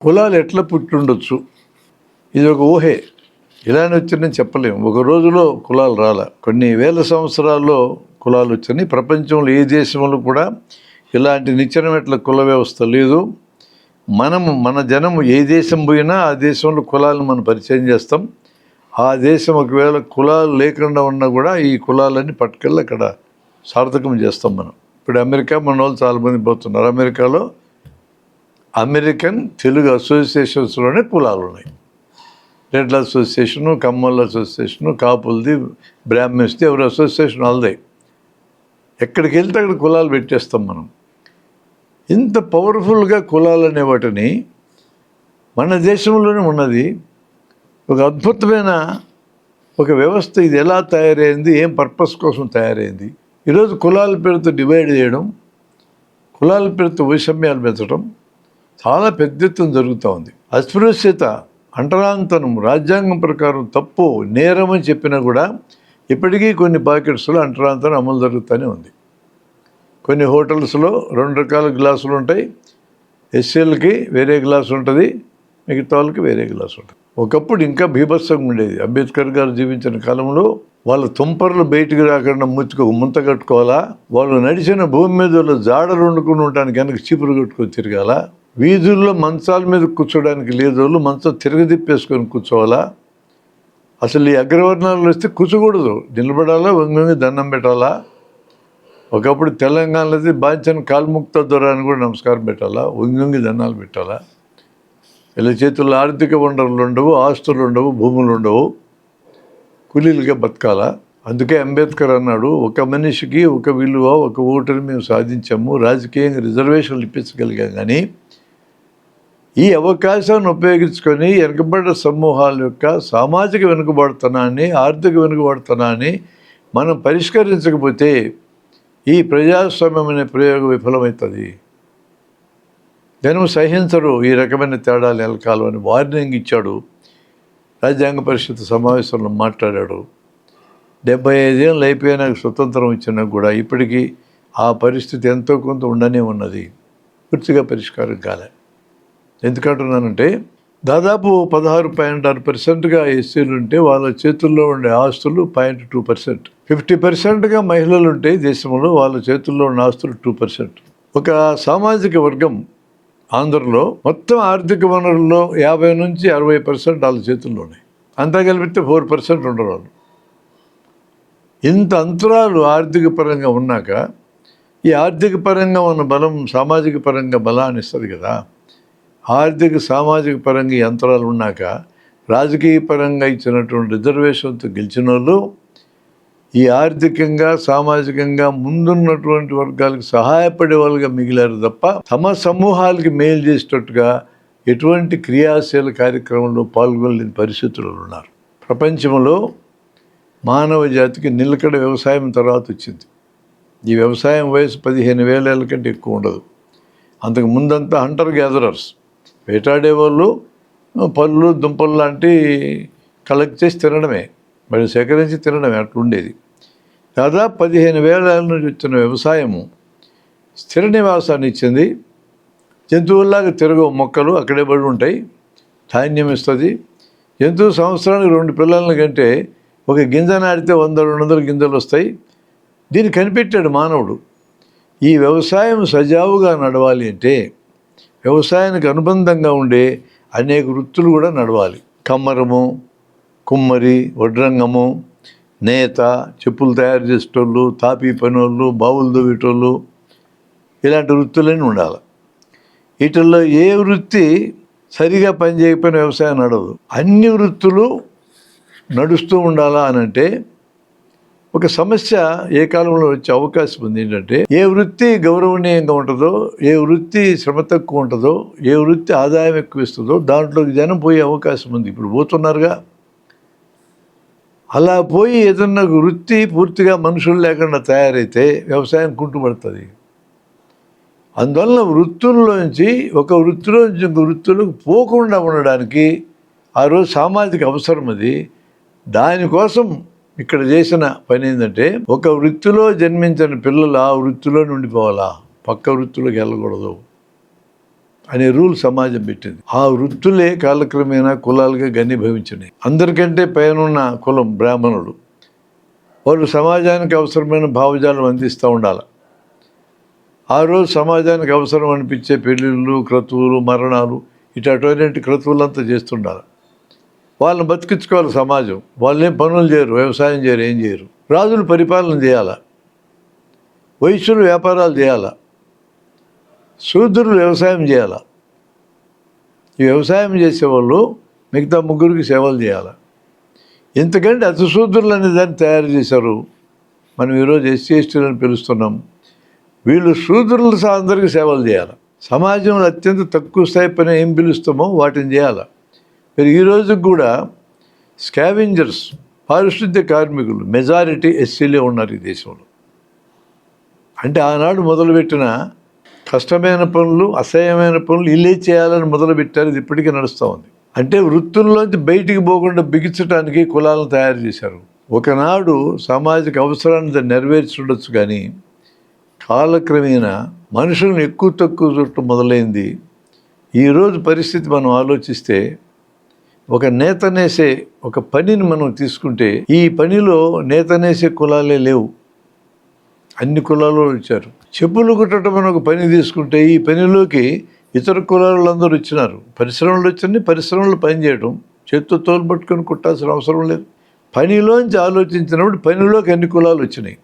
కులాలు ఎట్లా పుట్టుండొచ్చు? ఇది ఒక ఊహే. ఇలానే వచ్చిందని చెప్పలేము. ఒక రోజులో కులాలు రాలే. కొన్ని వేల సంవత్సరాల్లో కులాలు వచ్చినాయి. ప్రపంచంలో ఏ దేశంలో కూడా ఇలాంటి నిచ్చెనమెట్ల కుల వ్యవస్థ లేదు. మన జనము ఏ దేశం పోయినా ఆ దేశంలో కులాలను మనం పరిచయం చేస్తాం. ఆ దేశం ఒకవేళ కులాలు లేకుండా ఉన్నా కూడా ఈ కులాలన్నీ పట్టుకెళ్ళి అక్కడ సార్థకం చేస్తాం మనం. ఇప్పుడు అమెరికా మన వాళ్ళు చాలామంది పోతున్నారు. అమెరికాలో అమెరికన్ తెలుగు అసోసియేషన్స్లోనే కులాలు ఉన్నాయి. రెడ్ల అసోసియేషను, కమ్మల అసోసియేషను, కాపులది, బ్రాహ్మిన్స్ది, ఎవరి అసోసియేషన్ వాళ్ళదే. ఎక్కడికి వెళ్తే అక్కడ కులాలు పెట్టేస్తాం మనం. ఇంత పవర్ఫుల్గా కులాలు అనే వాటిని మన దేశంలోనే ఉన్నది. ఒక అద్భుతమైన ఒక వ్యవస్థ. ఇది ఎలా తయారైంది, ఏం పర్పస్ కోసం తయారైంది? ఈరోజు కులాల పేరుతో డివైడ్ చేయడం, కులాల పేరుతో వైషమ్యాలు పెంచడం చాలా పెద్ద ఎత్తున జరుగుతూ ఉంది. అస్పృశ్యత, అంటరాంతనం రాజ్యాంగం ప్రకారం తప్పు, నేరం అని చెప్పినా కూడా ఇప్పటికీ కొన్ని పాకెట్స్లో అంటరాంతనం అమలు జరుగుతూనే ఉంది. కొన్ని హోటల్స్లో 2 రకాల గ్లాసులు ఉంటాయి. ఎస్సీలకి వేరే గ్లాసు ఉంటుంది, మిగతా వాళ్ళకి వేరే గ్లాసు ఉంటుంది. ఒకప్పుడు ఇంకా బీభత్సంగా ఉండేది. అంబేద్కర్ గారు జీవించిన కాలంలో వాళ్ళ తుంపర్లు బయటికి రాకుండా ముంత కట్టుకోవాలా, వాళ్ళు నడిచిన భూమి మీద వాళ్ళు జాడలు వండుకుని ఉండడానికి వెనక చీపురు కట్టుకొని తిరగాల, వీధుల్లో మంచాల మీద కూర్చోడానికి లేదు, వాళ్ళు మంచం తిరగదిప్పేసుకొని కూర్చోవాలా. అసలు ఈ అగ్రవర్ణాలు వస్తే కూర్చోకూడదు, నిలబడాలా, వంగి దండం పెట్టాలా. ఒకప్పుడు తెలంగాణలో బాంచన్ కాల్ముక్త దొర అని కూడా నమస్కారం పెట్టాలా, వంగి దండాలు పెట్టాలా. వీళ్ళ చేతుల్లో ఆర్థిక వనరులు ఉండవు, ఆస్తులు ఉండవు, భూములు ఉండవు, కూలీలుగా బతకాలా. అందుకే అంబేద్కర్ అన్నాడు, ఒక మనిషికి ఒక విలువ, ఒక ఓటుని మేము సాధించాము, రాజకీయంగా రిజర్వేషన్లు ఇప్పించగలిగాం. కానీ ఈ అవకాశాన్ని ఉపయోగించుకొని వెనుకబడ్డ సమూహాల యొక్క సామాజిక వెనుకబడుతనాన్ని, ఆర్థిక వెనుకబడుతనాన్ని మనం పరిష్కరించకపోతే ఈ ప్రజాస్వామ్యం అనే ప్రయోగం విఫలమవుతుంది. జనం సహించరు ఈ రకమైన తేడాలు ఎలకాలు అని వార్నింగ్ ఇచ్చాడు. రాజ్యాంగ పరిషత్ సమావేశంలో మాట్లాడాడు. 75 ఏళ్ళు అయిపోయినాక స్వతంత్రం ఇచ్చినా కూడా ఇప్పటికీ ఆ పరిస్థితి ఎంతో కొంత ఉండనే ఉన్నది, పూర్తిగా పరిష్కారం కాలే. ఎందుకంటున్నానంటే దాదాపు 16.6%గా ఎస్సీలు ఉంటే వాళ్ళ చేతుల్లో ఉండే ఆస్తులు 0.2%. 50%గా మహిళలు ఉంటే దేశంలో వాళ్ళ చేతుల్లో ఉన్న ఆస్తులు 2%. ఒక సామాజిక వర్గం ఆంధ్రలో మొత్తం ఆర్థిక వనరుల్లో 50 నుంచి 60% వాళ్ళ చేతుల్లో ఉన్నాయి. అంతా కలిపితే 4% ఉండరు వాళ్ళు. ఇంత అంతరాలు ఆర్థిక పరంగా ఉన్నాక ఈ ఆర్థిక పరంగా ఉన్న బలం సామాజిక పరంగా బలాన్ని ఇస్తుంది కదా. ఆర్థిక సామాజిక పరంగా ఈ అంతరాలు ఉన్నాక రాజకీయ పరంగా ఇచ్చినటువంటి రిజర్వేషన్తో గెలిచిన వాళ్ళు ఈ ఆర్థికంగా సామాజికంగా ముందున్నటువంటి వర్గాలకు సహాయపడే వాళ్ళుగా మిగిలారు తప్ప తమ సమూహాలకి మేలు చేసేటట్టుగా ఎటువంటి క్రియాశీల కార్యక్రమంలో పాల్గొనలేని పరిస్థితులు ఉన్నారు. ప్రపంచంలో మానవ జాతికి నిలకడ వ్యవసాయం తర్వాత వచ్చింది. ఈ వ్యవసాయం వయసు 15,000 ఏళ్ళ కంటే ఎక్కువ ఉండదు. అంతకు ముందంతా హంటర్ గ్యాదరర్స్, వేటాడేవాళ్ళు, పళ్ళు దుంపలు లాంటి కలెక్ట్ చేసి తినడమే, మరి సేకరించి తినడమే, అట్లా ఉండేది. దాదాపు 15,000 ఏళ్ళ నుంచి వచ్చిన వ్యవసాయము స్థిర నివాసాన్ని ఇచ్చింది. జంతువుల్లాగా తిరగవు, మొక్కలు అక్కడే పడి ఉంటాయి, ధాన్యం ఇస్తుంది. జంతువు సంవత్సరానికి 2 పిల్లల కంటే ఒక గింజ నాటితే 100-200 గింజలు వస్తాయి. దీన్ని కనిపెట్టాడు మానవుడు. ఈ వ్యవసాయం సజావుగా నడవాలి అంటే వ్యవసాయానికి అనుబంధంగా ఉండే అనేక వృత్తులు కూడా నడవాలి. కమ్మరము, కుమ్మరి, వడ్రంగము, నేత, చెప్పులు తయారు చేసేటోళ్ళు, తాపీ పనోళ్ళు, బావులు దవ్వేటోళ్ళు, ఇలాంటి వృత్తులన్నీ ఉండాలి. వీటిల్లో ఏ వృత్తి సరిగా పనిచేయకపోయిన వ్యవసాయం నడవదు. అన్ని వృత్తులు నడుస్తూ ఉండాలా అని అంటే ఒక సమస్య ఏ కాలంలో వచ్చే అవకాశం ఉంది. ఏంటంటే ఏ వృత్తి గౌరవనీయంగా ఉంటుందో, ఏ వృత్తి శ్రమ తక్కువ ఉంటుందో, ఏ వృత్తి ఆదాయం ఎక్కువ ఇస్తుందో దాంట్లోకి జనం పోయే అవకాశం ఉంది. ఇప్పుడు పోతున్నారుగా. అలా పోయి ఏదన్నా వృత్తి పూర్తిగా మనుషులు లేకుండా తయారైతే వ్యవసాయం కుంటుపడుతుంది. అందువల్ల వృత్తుల్లోంచి ఒక వృత్తిలోంచి ఇంకో వృత్తులకు పోకుండా ఉండడానికి ఆ రోజు సామాజిక అవసరం అది. దానికోసం ఇక్కడ చేసిన పని ఏంటంటే ఒక వృత్తిలో జన్మించిన పిల్లలు ఆ వృత్తిలో ఉండిపోవాలా, పక్క వృత్తిలోకి వెళ్ళకూడదు. అనే రూల్ సమాజం పెట్టింది. ఆ వృత్తులే కాలక్రమేణా కులాలుగా ఘనీభవించినాయి. అందరికంటే పైనున్న కులం బ్రాహ్మణులు. వాళ్ళు సమాజానికి అవసరమైన భావజాలం అందిస్తూ ఉండాలి. ఆ రోజు సమాజానికి అవసరం అనిపించే పెళ్ళిళ్ళు, క్రతువులు, మరణాలు అటువంటి క్రతువులంతా చేస్తుండాలి. వాళ్ళని బతికించుకోవాలి సమాజం. వాళ్ళేం పనులు చేయరు, వ్యవసాయం చేయరు, ఏం చేయరు. రాజులు పరిపాలన చేయాలా, వైశ్యులు వ్యాపారాలు చేయాలా, శూద్రులు వ్యవసాయం చేయాలా. ఈ వ్యవసాయం చేసేవాళ్ళు మిగతా ముగ్గురికి సేవలు చేయాలి. ఎందుకంటే అతి శూద్రులు అనే దాన్ని తయారు చేశారు. మనం ఈరోజు ఎస్సీ ఎస్టీలను పిలుస్తున్నాం. వీళ్ళు శూద్రులు అందరికీ సేవలు చేయాలి. సమాజంలో అత్యంత తక్కువ స్థాయి పని ఏం పిలుస్తామో వాటిని చేయాలి. మరి ఈ రోజుకి కూడా స్కావెంజర్స్, పారిశుద్ధ్య కార్మికులు మెజారిటీ ఎస్సీలే ఉన్నారు ఈ దేశంలో. అంటే ఆనాడు మొదలుపెట్టిన కష్టమైన పనులు, అసహ్యమైన పనులు ఇల్లే చేయాలని మొదలుపెట్టారు. ఇది ఇప్పటికీ నడుస్తూ ఉంది. అంటే వృత్తుల్లోంచి బయటికి పోకుండా బిగించడానికి కులాలను తయారు చేశారు. ఒకనాడు సామాజిక అవసరాన్ని నెరవేర్చుండొచ్చు, కానీ కాలక్రమేణా మనుషులను ఎక్కువ తక్కువ చుట్టూ మొదలైంది. ఈరోజు పరిస్థితి మనం ఆలోచిస్తే, ఒక నేతనేసే ఒక పనిని మనం తీసుకుంటే, ఈ పనిలో నేతనేసే కులాలే లేవు, అన్ని కులాలు వచ్చారు. చెప్పులు కుట్టడం అని ఒక పని తీసుకుంటే, ఈ పనిలోకి ఇతర కులాలందరూ వచ్చినారు. పరిశ్రమలు వచ్చినాయి, పరిశ్రమలు పనిచేయడం, చేత్తో తోలు పట్టుకొని కుట్టాల్సిన అవసరం లేదు. పనిలోంచి ఆలోచించినప్పుడు పనిలోకి అన్ని కులాలు వచ్చినాయి.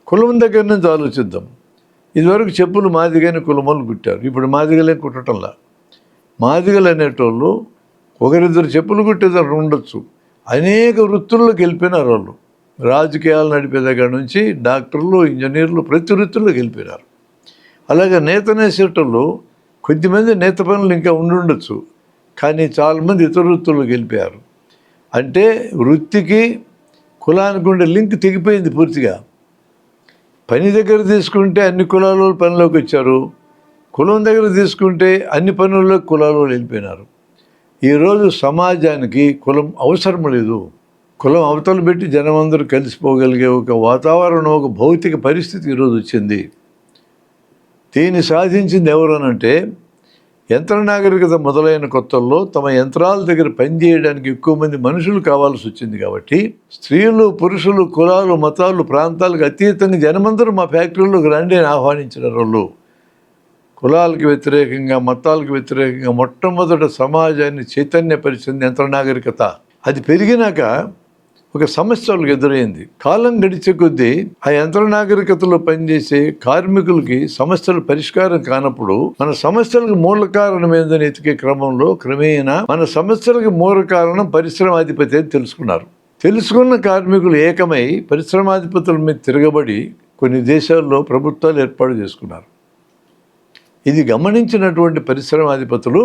కులం దగ్గర నుంచి ఆలోచిద్దాం. ఇదివరకు చెప్పులు మాదిగని కులమోళ్ళు కుట్టారు, ఇప్పుడు మాదిగలే కుట్టడంలా. మాదిగలు అనేటోళ్ళు ఒకరిద్దరు చెప్పులు కుట్టేదారు ఉండొచ్చు, అనేక వృత్తుల్లోకి వెళ్ళిపోయినారు వాళ్ళు. రాజకీయాలు నడిపే దగ్గర నుంచి డాక్టర్లు, ఇంజనీర్లు, ప్రతి వృత్తుల్లోకి వెళ్ళిపోయినారు. అలాగే నేతనేసేటోళ్ళు కొద్దిమంది నేత పనులు ఇంకా ఉండొచ్చు, కానీ చాలామంది ఇతర వృత్తుల్లోకి వెళ్ళిపోయారు. అంటే వృత్తికి కులానికి ఉండే లింక్ తెగిపోయింది పూర్తిగా. పని దగ్గర తీసుకుంటే అన్ని కులాల పనిలోకి వచ్చారు, కులం దగ్గర తీసుకుంటే అన్ని పనుల్లో కులాలు వెళ్ళిపోయినారు. ఈరోజు సమాజానికి కులం అవసరం లేదు. కులం అవతలు పెట్టి జనమందరూ కలిసిపోగలిగే ఒక వాతావరణం, ఒక భౌతిక పరిస్థితి ఈరోజు వచ్చింది. దీన్ని సాధించింది ఎవరనంటే, యంత్ర నాగరికత మొదలైన కొత్తల్లో తమ యంత్రాల దగ్గర పనిచేయడానికి ఎక్కువ మంది మనుషులు కావాల్సి వచ్చింది. కాబట్టి స్త్రీలు, పురుషులు, కులాలు, మతాలు, ప్రాంతాలకు అతీతంగా జనమందరూ మా ఫ్యాక్టరీలోకి రండి అని ఆహ్వానించిన వాళ్ళు. కులాలకు వ్యతిరేకంగా, మతాలకు వ్యతిరేకంగా మొట్టమొదట సమాజాన్ని చైతన్యపరిచింది యంత్ర నాగరికత. అది పెరిగినాక ఒక సమస్య వాళ్ళకి ఎదురైంది. కాలం గడిచే కొద్దీ ఆ యంత్ర నాగరికతలో పనిచేసే కార్మికులకి సమస్యలు పరిష్కారం కానప్పుడు, మన సమస్యలకు మూల కారణం ఏందని ఎతికే క్రమంలో క్రమేణా మన సమస్యలకు మూల కారణం పరిశ్రమాధిపతి అని తెలుసుకున్నారు. తెలుసుకున్న కార్మికులు ఏకమై పరిశ్రమాధిపతుల మీద తిరగబడి కొన్ని దేశాల్లో ప్రభుత్వాలు ఏర్పాటు చేసుకున్నారు. ఇది గమనించినటువంటి పరిశ్రమాధిపతులు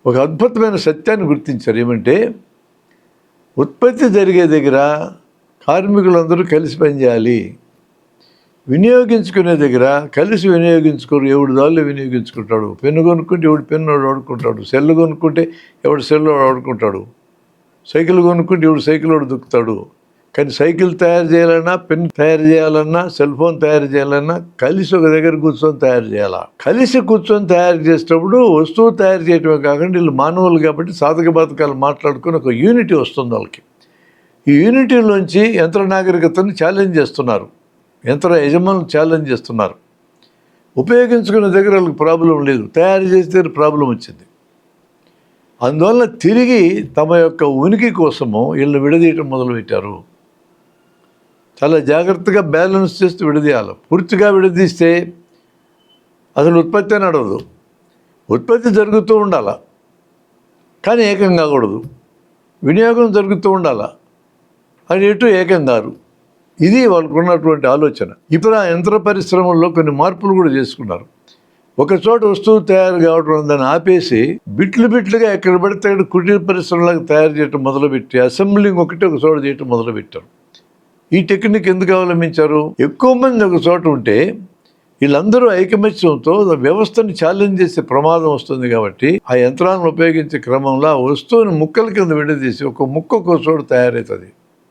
ఒక అద్భుతమైన సత్యాన్ని గుర్తించారు. ఏమంటే, ఉత్పత్తి జరిగే దగ్గర కార్మికులందరూ కలిసి పనిచేయాలి, వినియోగించుకునే దగ్గర కలిసి వినియోగించుకోరు. ఎవడు దాళ్ళు వినియోగించుకుంటాడు. పెన్ను కొనుక్కుంటే ఎవడు పెన్ను వాడుకుంటాడు, సెల్లు కొనుక్కుంటే ఎవడు సెల్లు వాడుకుంటాడు, సైకిల్ కొనుక్కుంటే ఎవడు సైకిల్ వాడు దుక్కుతాడు. కానీ సైకిల్ తయారు చేయాలన్నా, పెన్ తయారు చేయాలన్నా, సెల్ ఫోన్ తయారు చేయాలన్నా కలిసి ఒక దగ్గర కూర్చొని తయారు చేయాలా. కలిసి కూర్చొని తయారు చేసేటప్పుడు వస్తువు తయారు చేయటమే కాకుండా వీళ్ళు మానవులు కాబట్టి సాధక బాధకాలు మాట్లాడుకుని ఒక యూనిటీ వస్తుంది వాళ్ళకి. ఈ యూనిటీలోంచి యంత్ర నాగరికతను ఛాలెంజ్ చేస్తున్నారు, యంత్ర యజమానులు ఛాలెంజ్ చేస్తున్నారు. ఉపయోగించుకునే దగ్గర వాళ్ళకి ప్రాబ్లం లేదు, తయారు చేసే ప్రాబ్లం వచ్చింది. అందువల్ల తిరిగి తమ యొక్క ఉనికి కోసము వీళ్ళు విడదీయటం మొదలుపెట్టారు. చాలా జాగ్రత్తగా బ్యాలెన్స్ చేస్తూ విడదీయాలి. పూర్తిగా విడదీస్తే అసలు ఉత్పత్తి నడవదు. ఉత్పత్తి జరుగుతూ ఉండాలి కానీ ఏకం కాకూడదు, వినియోగం జరుగుతూ ఉండాలి అది ఎటు ఏకం కాదు. ఇది వాళ్ళకు ఉన్నటువంటి ఆలోచన. ఇప్పుడు ఆ యంత్ర పరిశ్రమల్లో కొన్ని మార్పులు కూడా చేసుకున్నారు. ఒక చోట వస్తువు తయారు కావడం దాన్ని ఆపేసి బిట్లుగా ఎక్కడ పడితే అక్కడ కుటీర పరిశ్రమలకు తయారు చేయడం మొదలుపెట్టి అసెంబ్లింగ్ ఒకటి ఒక చోట చేయటం మొదలుపెట్టారు. ఈ టెక్నిక్ ఎందుకు అవలంబించారు? ఎక్కువ మంది ఒక చోట ఉంటే వీళ్ళందరూ ఐకమత్యంతో వ్యవస్థను ఛాలెంజ్ చేసే ప్రమాదం వస్తుంది. కాబట్టి ఆ యంత్రాలను ఉపయోగించే క్రమంలో ఆ వస్తువుని ముక్కల కింద విడదీసి ఒక ముక్క ఒక చోట తయారవుతుంది.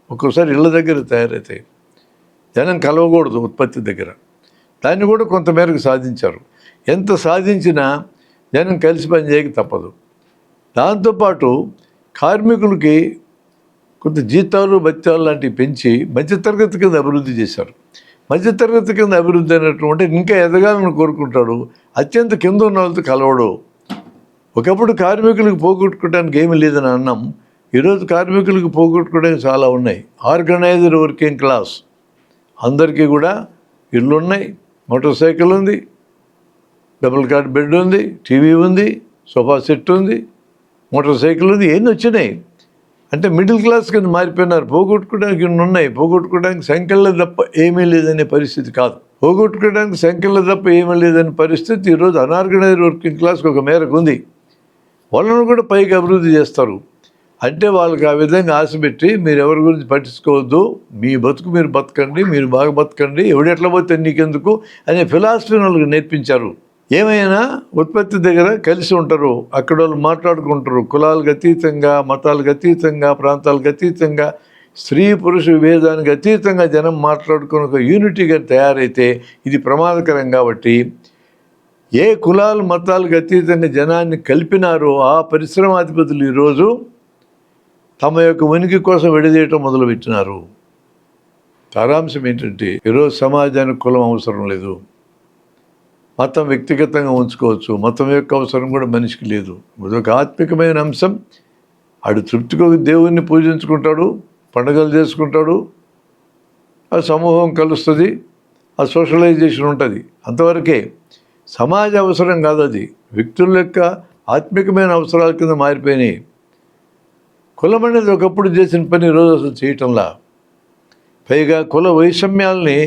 ఒక్కోసారి ఇళ్ళ దగ్గర తయారవుతాయి. జనం కలవకూడదు ఉత్పత్తి దగ్గర. దాన్ని కూడా కొంతమేరకు సాధించారు. ఎంత సాధించినా జనం కలిసి పనిచేయక తప్పదు. దాంతోపాటు కార్మికులకి కొంత జీతాలు భత్యాలు లాంటివి పెంచి మధ్యతరగతి కింద అభివృద్ధి చేశారు. మధ్యతరగతి కింద అభివృద్ధి అయినటువంటి ఇంకా ఎదగాలని కోరుకుంటాడు, అత్యంత కింద ఉన్న వాళ్ళతో కలవడు. ఒకప్పుడు కార్మికులకు పోగొట్టుకోవడానికి ఏమీ లేదని అన్నాం. ఈరోజు కార్మికులకు పోగొట్టుకోవడానికి చాలా ఉన్నాయి. ఆర్గనైజ్డ్ వర్కింగ్ క్లాస్ అందరికీ కూడా ఇళ్ళు ఉన్నాయి, మోటార్ సైకిల్ ఉంది, డబుల్ కాట్ బెడ్ ఉంది, టీవీ ఉంది, సోఫా సెట్ ఉంది, మోటార్ సైకిల్ ఉంది, ఎన్ని వచ్చినాయి. అంటే మిడిల్ క్లాస్ కింద మారిపోయినారు. పోగొట్టుకోవడానికి ఇన్ని ఉన్నాయి. పోగొట్టుకోవడానికి సంఖ్యలో తప్ప ఏమీ లేదనే పరిస్థితి కాదు. పోగొట్టుకోవడానికి సంఖ్యలో తప్ప ఏమీ లేదనే పరిస్థితి ఈరోజు అనార్గనైజ్డ్ వర్కింగ్ క్లాస్కి ఒక మేరకు ఉంది. వాళ్ళను కూడా పైకి అభివృద్ధి చేస్తారు. అంటే వాళ్ళకి ఆ విధంగా ఆశ పెట్టి మీరు ఎవరి గురించి పట్టించుకోవద్దు, మీ బతుకు మీరు బతకండి, మీరు బాగా బతకండి, ఎవడెట్లా పోతే నీకెందుకు అనే ఫిలాసఫీని వాళ్ళకి నేర్పించారు. ఏమైనా ఉత్పత్తి దగ్గర కలిసి ఉంటారు, అక్కడ వాళ్ళు మాట్లాడుకుంటారు. కులాలకు అతీతంగా, మతాలకు అతీతంగా, ప్రాంతాలకు అతీతంగా, స్త్రీ పురుష విభేదానికి అతీతంగా జనం మాట్లాడుకుని ఒక యూనిటీగా తయారైతే ఇది ప్రమాదకరం. కాబట్టి ఏ కులాలు మతాలకు అతీతంగా జనాన్ని కలిపినారో ఆ పరిశ్రమాధిపతులు ఈరోజు తమ యొక్క ఉనికి కోసం విడదీయటం మొదలుపెట్టినారు. సారాంశం ఏంటంటే ఈరోజు సమాజానికి కులం అవసరం లేదు. మతం వ్యక్తిగతంగా ఉంచుకోవచ్చు, మతం యొక్క అవసరం కూడా మనిషికి లేదు. అదొక ఆత్మికమైన అంశం. ఆడు తృప్తిగా దేవుణ్ణి పూజించుకుంటాడు, పండుగలు చేసుకుంటాడు, ఆ సమూహం కలుస్తుంది, ఆ సోషలైజేషన్ ఉంటుంది, అంతవరకే. సమాజ అవసరం కాదు అది, వ్యక్తుల యొక్క ఆత్మికమైన అవసరాల కింద మారిపోయినాయి. కులం అనేది ఒకప్పుడు చేసిన పని ఈరోజు అసలు చేయటంలా. పైగా కుల వైషమ్యాల్ని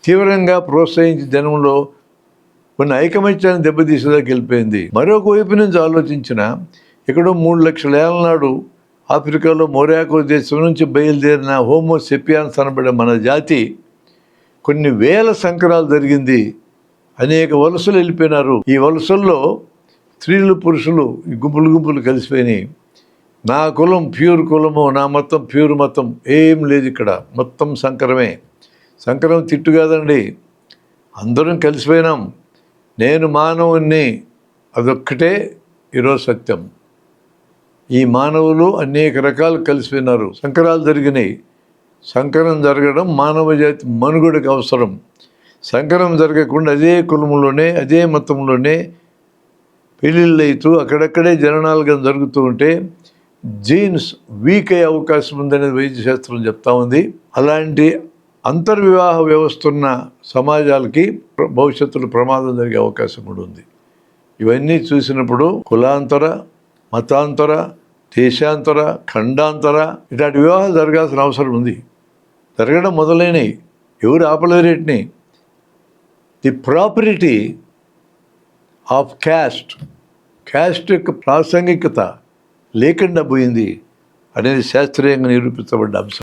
తీవ్రంగా ప్రోత్సహించి జనంలో కొన్ని ఐకమత్యాన్ని దెబ్బతీసేదాకా వెళ్ళిపోయింది. మరొక వైపు నుంచి ఆలోచించిన ఎక్కడో 3 లక్షల ఏళ్ళ నాడు ఆఫ్రికాలో మొరాకో దేశం నుంచి బయలుదేరిన హోమో సెపియాన్స్ అనబడే మన జాతి కొన్ని వేల సంకరాలు జరిగింది. అనేక వలసలు వెళ్ళిపోయినారు. ఈ వలసల్లో స్త్రీలు పురుషులు ఈ గుంపులు కలిసిపోయినాయి. నా కులం ప్యూర్ కులము, నా మతం ప్యూర్ మతం ఏం లేదు ఇక్కడ, మొత్తం సంకరమే. సంకరం తిట్టు కాదండి, అందరం కలిసిపోయినాం. నేను మానవుణ్ణి, అదొక్కటే ఈరోజు సత్యం. ఈ మానవులు అనేక రకాలు కలిసిపోయినారు, సంకరాలు జరిగినాయి. సంకరం జరగడం మానవ జాతి మనుగడకు అవసరం. సంకరం జరగకుండా అదే కులంలోనే అదే మతంలోనే పెళ్ళిళ్ళు అవుతూ అక్కడక్కడే జననాలుగా జరుగుతూ ఉంటే జీన్స్ వీక్ అయ్యే అవకాశం ఉందనేది వైద్యశాస్త్రం చెప్తా ఉంది. అలాంటి అంతర్వివాహ వ్యవస్థ ఉన్న సమాజాలకి భవిష్యత్తులో ప్రమాదం జరిగే అవకాశం కూడా ఉంది. ఇవన్నీ చూసినప్పుడు కులాంతర, మతాంతర, దేశాంతర, ఖండాంతర ఇలాంటి వివాహాలు జరగాల్సిన అవసరం ఉంది. జరగడం మొదలైనవి, ఎవరు ఆపలేరేటిని. ది ప్రాపరిటీ ఆఫ్ క్యాస్ట్ యొక్క ప్రాసంగికత లేకుండా పోయింది అనేది శాస్త్రీయంగా నిరూపించబడ్డ అంశం.